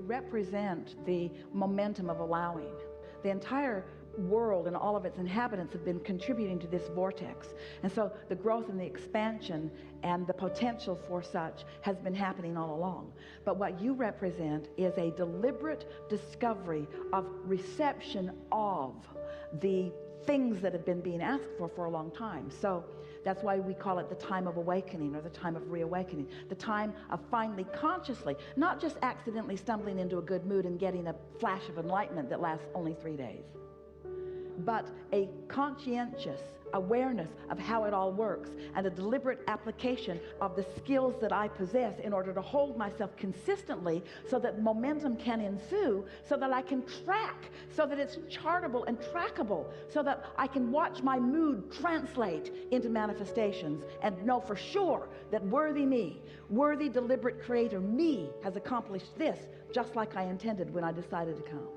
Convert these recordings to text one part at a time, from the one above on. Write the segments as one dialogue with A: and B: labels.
A: represent the momentum of allowing. The entire world and all of its inhabitants have been contributing to this vortex, and so the growth and the expansion and the potential for such has been happening all along. But what you represent is a deliberate discovery of reception of the things that have been being asked for a long time. So that's why we call it the time of awakening, or the time of reawakening, the time of finally consciously, not just accidentally stumbling into a good mood and getting a flash of enlightenment that lasts only 3 days, but a conscientious awareness of how it all works, and a deliberate application of the skills that I possess in order to hold myself consistently so that momentum can ensue, so that I can track, so that it's chartable and trackable, so that I can watch my mood translate into manifestations and know for sure that worthy me, worthy deliberate creator me, has accomplished this just like I intended when I decided to come.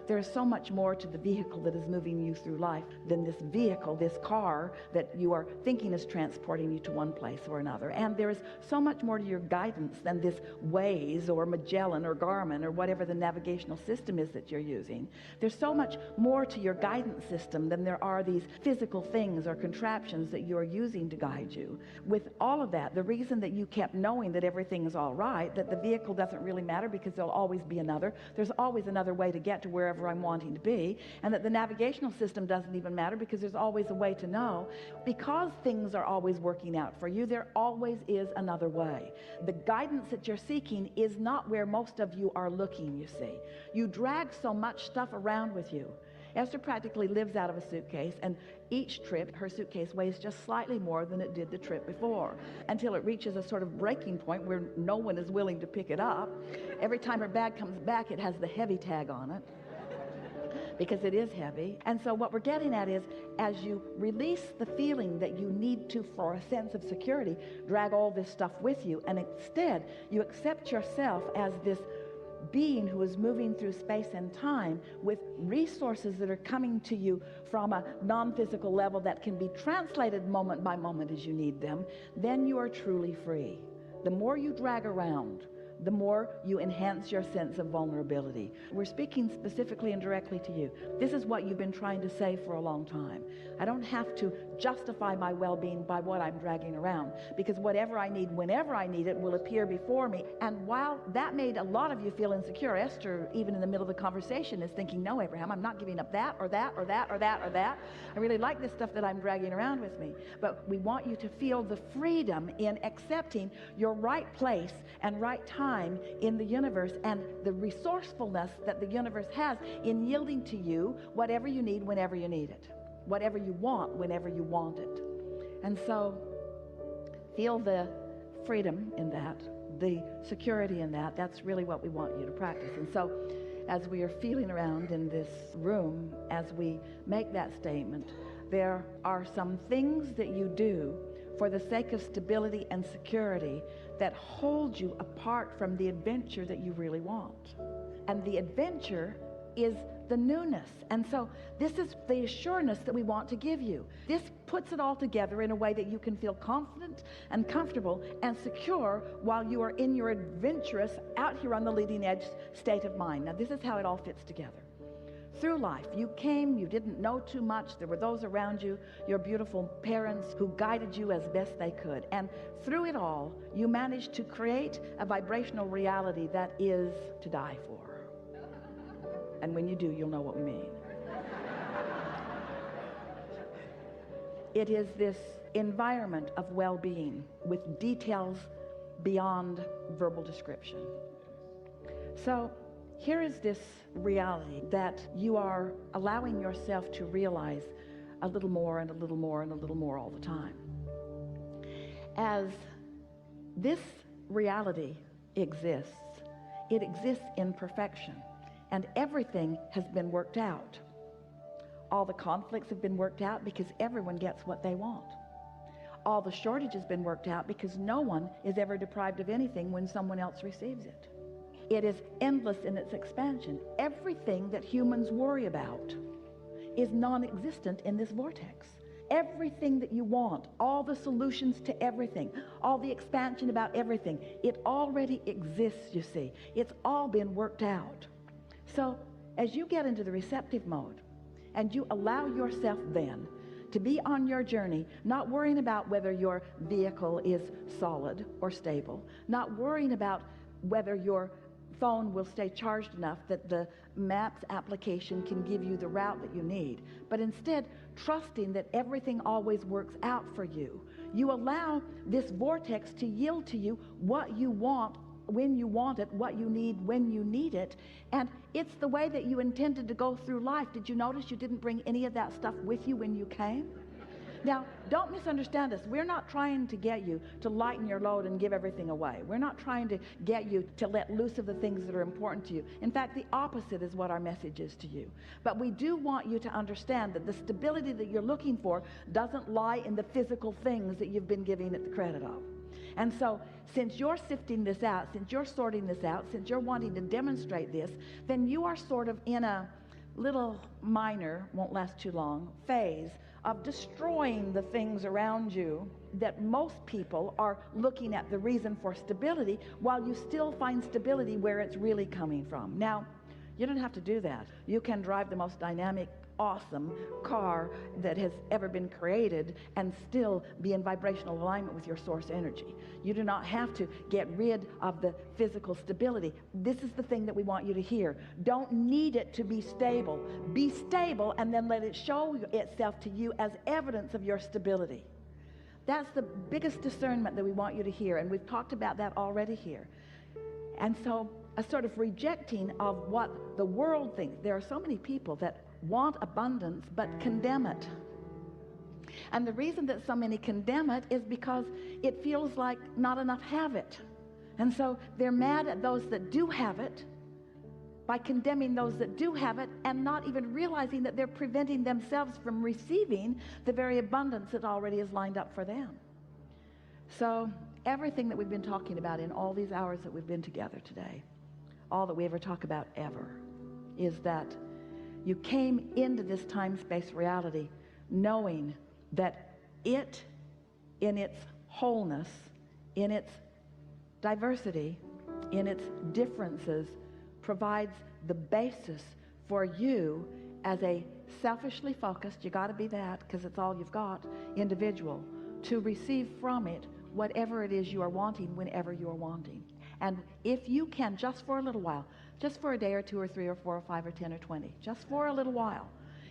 A: There is so much more to the vehicle that is moving you through life than this vehicle, this car that you are thinking is transporting you to one place or another. And there is so much more to your guidance than this Waze or Magellan or Garmin or whatever the navigational system is that you're using. There's so much more to your guidance system than there are these physical things or contraptions that you're using to guide you. With all of that, the reason that you kept knowing that everything is all right, that the vehicle doesn't really matter because there'll always be another, there's always another way to get to wherever I'm wanting to be, and that the navigational system doesn't even matter because there's always a way to know. Because things are always working out for you, there always is another way. The guidance that you're seeking is not where most of you are looking, you see. You drag so much stuff around with you. Esther practically lives out of a suitcase, and each trip her suitcase weighs just slightly more than it did the trip before, until it reaches a sort of breaking point where no one is willing to pick it up. Every time her bag comes back, it has the heavy tag on it, because it is heavy. And so what we're getting at is, as you release the feeling that you need to, for a sense of security, drag all this stuff with you, and instead you accept yourself as this being who is moving through space and time with resources that are coming to you from a non-physical level that can be translated moment by moment as you need them, then you are truly free. The more you drag around, the more you enhance your sense of vulnerability. We're speaking specifically and directly to you. This is what you've been trying to say for a long time. I don't have to justify my well-being by what I'm dragging around, because whatever I need, whenever I need it, will appear before me. And while that made a lot of you feel insecure, Esther, even in the middle of the conversation, is thinking, no, Abraham, I'm not giving up that or that or that or that or that. I really like this stuff that I'm dragging around with me. But we want you to feel the freedom in accepting your right place and right time in the universe, and the resourcefulness that the universe has in yielding to you whatever you need whenever you need it, whatever you want whenever you want it. And so feel the freedom in that, the security in that. That's really what we want you to practice. And so as we are feeling around in this room, as we make that statement, there are some things that you do for the sake of stability and security that hold you apart from the adventure that you really want. And the adventure is the newness. And so this is the assurance that we want to give you. This puts it all together in a way that you can feel confident and comfortable and secure while you are in your adventurous, out here on the leading edge state of mind. Now, this is how it all fits together. Through life, you came, you didn't know too much. There were those around you, your beautiful parents, who guided you as best they could. And through it all, you managed to create a vibrational reality that is to die for. And when you do, you'll know what we mean. It is this environment of well-being with details beyond verbal description. So here is this reality that you are allowing yourself to realize a little more and a little more and a little more all the time. As this reality exists, it exists in perfection, and everything has been worked out. All the conflicts have been worked out because everyone gets what they want. All the shortage has been worked out because no one is ever deprived of anything when someone else receives it. It is endless in its expansion. Everything that humans worry about is non-existent in this vortex. Everything that you want, all the solutions to everything, all the expansion about everything, it already exists, you see. It's all been worked out. So as you get into the receptive mode and you allow yourself then to be on your journey, not worrying about whether your vehicle is solid or stable, not worrying about whether your phone will stay charged enough that the maps application can give you the route that you need, but instead trusting that everything always works out for you. You allow this vortex to yield to you what you want when you want it, what you need when you need it, and it's the way that you intended to go through life. Did you notice you didn't bring any of that stuff with you when you came? Now, don't misunderstand us. We're not trying to get you to lighten your load and give everything away. We're not trying to get you to let loose of the things that are important to you. In fact, the opposite is what our message is to you. But we do want you to understand that the stability that you're looking for doesn't lie in the physical things that you've been giving it the credit of. And so, since you're sifting this out, since you're sorting this out, since you're wanting to demonstrate this, then you are sort of in a little minor, won't last too long, phase of destroying the things around you that most people are looking at the reason for stability, while you still find stability where it's really coming from. Now, you don't have to do that. You can drive the most dynamic, awesome car that has ever been created and still be in vibrational alignment with your source energy. You do not have to get rid of the physical stability. This is the thing that we want you to hear. Don't need it to be stable. Be stable and then let it show itself to you as evidence of your stability. That's the biggest discernment that we want you to hear, and we've talked about that already here. And so a sort of rejecting of what the world thinks. There are so many people that want abundance but condemn it. And the reason that so many condemn it is because it feels like not enough have it. And so they're mad at those that do have it by condemning those that do have it, and not even realizing that they're preventing themselves from receiving the very abundance that already is lined up for them. So everything that we've been talking about in all these hours that we've been together today, all that we ever talk about ever, is that you came into this time-space reality knowing that it, in its wholeness, in its diversity, in its differences, provides the basis for you as a selfishly focused, you got to be that because it's all you've got, individual, to receive from it whatever it is you are wanting whenever you are wanting. And if you can, just for a little while, just for a day or two or three or four or five or 10 or 20, just for a little while,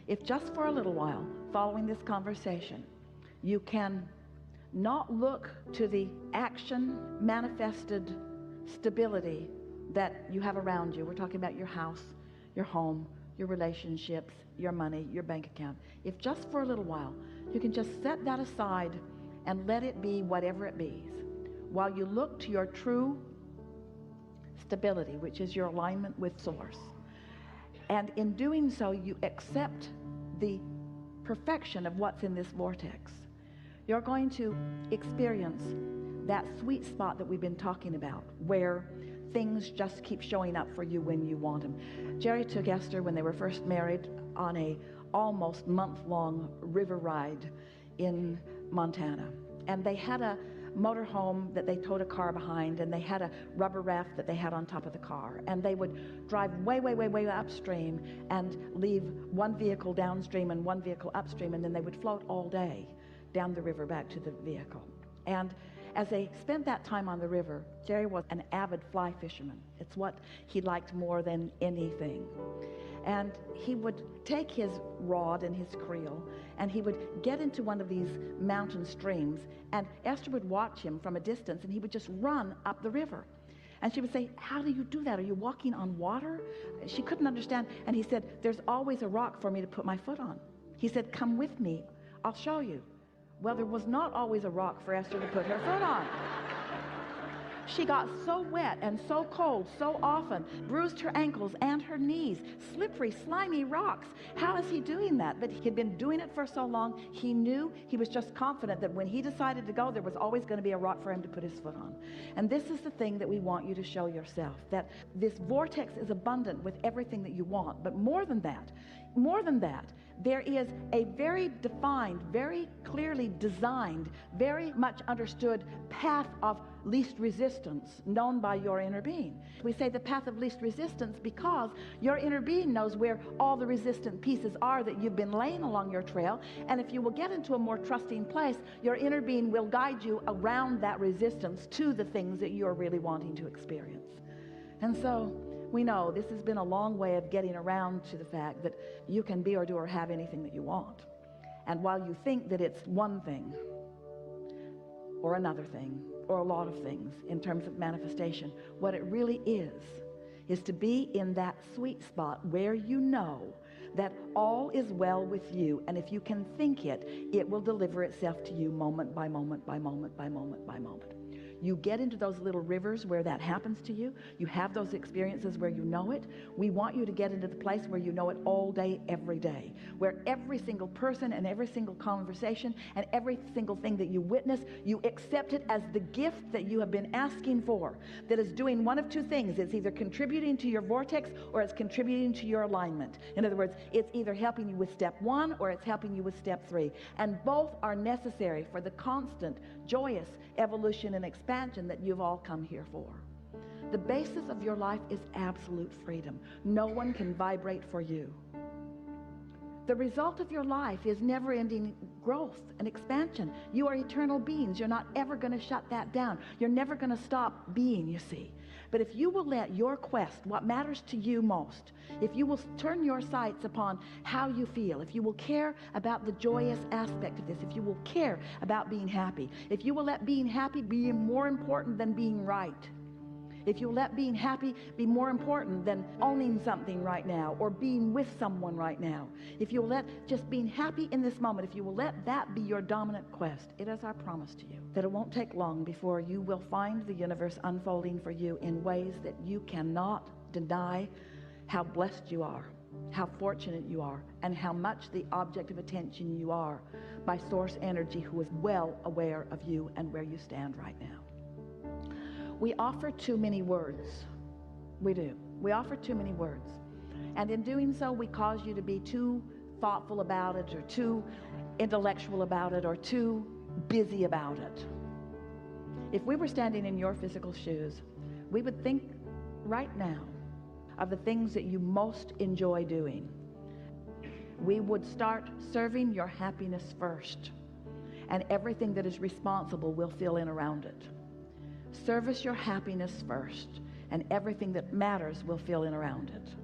A: if just for a little while, following this conversation, you can not look to the action manifested stability that you have around you. We're talking about your house, your home, your relationships, your money, your bank account. If just for a little while, you can just set that aside and let it be whatever it be, while you look to your true stability, which is your alignment with source. And in doing so, you accept the perfection of what's in this vortex. You're going to experience that sweet spot that we've been talking about, where things just keep showing up for you when you want them. Jerry took Esther, when they were first married, on a almost month-long river ride in Montana. And they had a motorhome that they towed a car behind, and they had a rubber raft that they had on top of the car. And they would drive way, way, way, way upstream and leave one vehicle downstream and one vehicle upstream, and then they would float all day down the river back to the vehicle. And as they spent that time on the river, Jerry was an avid fly fisherman. It's what he liked more than anything. And he would take his rod and his creel, and he would get into one of these mountain streams, and Esther would watch him from a distance, and he would just run up the river. And she would say, "How do you do that? Are you walking on water?" She couldn't understand. And he said, "There's always a rock for me to put my foot on." He said, "Come with me. I'll show you." Well, there was not always a rock for Esther to put her foot on. She got so wet and so cold so often, bruised her ankles and her knees, slippery, slimy rocks. How is he doing that? But he'd been doing it for so long, he knew, he was just confident that when he decided to go, there was always going to be a rock for him to put his foot on. And this is the thing that we want you to show yourself, that this vortex is abundant with everything that you want. But more than that, there is a very defined, very clearly designed, very much understood path of least resistance known by your inner being. We say the path of least resistance because your inner being knows where all the resistant pieces are that you've been laying along your trail, and if you will get into a more trusting place, your inner being will guide you around that resistance to the things that you're really wanting to experience. And so we know this has been a long way of getting around to the fact that you can be or do or have anything that you want. And while you think that it's one thing or another thing or a lot of things in terms of manifestation, what it really is to be in that sweet spot where you know that all is well with you, and if you can think it, it will deliver itself to you moment by moment by moment by moment by moment. You get into those little rivers where that happens to you. You have those experiences where you know it. We want you to get into the place where you know it all day, every day, where every single person and every single conversation and every single thing that you witness, you accept it as the gift that you have been asking for, that is doing one of two things. It's either contributing to your vortex or it's contributing to your alignment. In other words, it's either helping you with step 1 or it's helping you with step 3. And both are necessary for the constant, joyous evolution and expansion that you've all come here for. The basis of your life is absolute freedom. No one can vibrate for you. The result of your life is never-ending growth and expansion. You are eternal beings. You're not ever going to shut that down. You're never going to stop being, you see. But if you will let your quest, what matters to you most, if you will turn your sights upon how you feel, if you will care about the joyous aspect of this, if you will care about being happy, if you will let being happy be more important than being right, if you let being happy be more important than owning something right now or being with someone right now, if you will let just being happy in this moment, if you will let that be your dominant quest, it is our promise to you that it won't take long before you will find the universe unfolding for you in ways that you cannot deny how blessed you are, how fortunate you are, and how much the object of attention you are by source energy who is well aware of you and where you stand right now. We offer too many words. We do. We offer too many words. And in doing so, we cause you to be too thoughtful about it or too intellectual about it or too busy about it. If we were standing in your physical shoes, we would think right now of the things that you most enjoy doing. We would start serving your happiness first, and everything that is responsible will fill in around it. Service your happiness first, and everything that matters will fill in around it.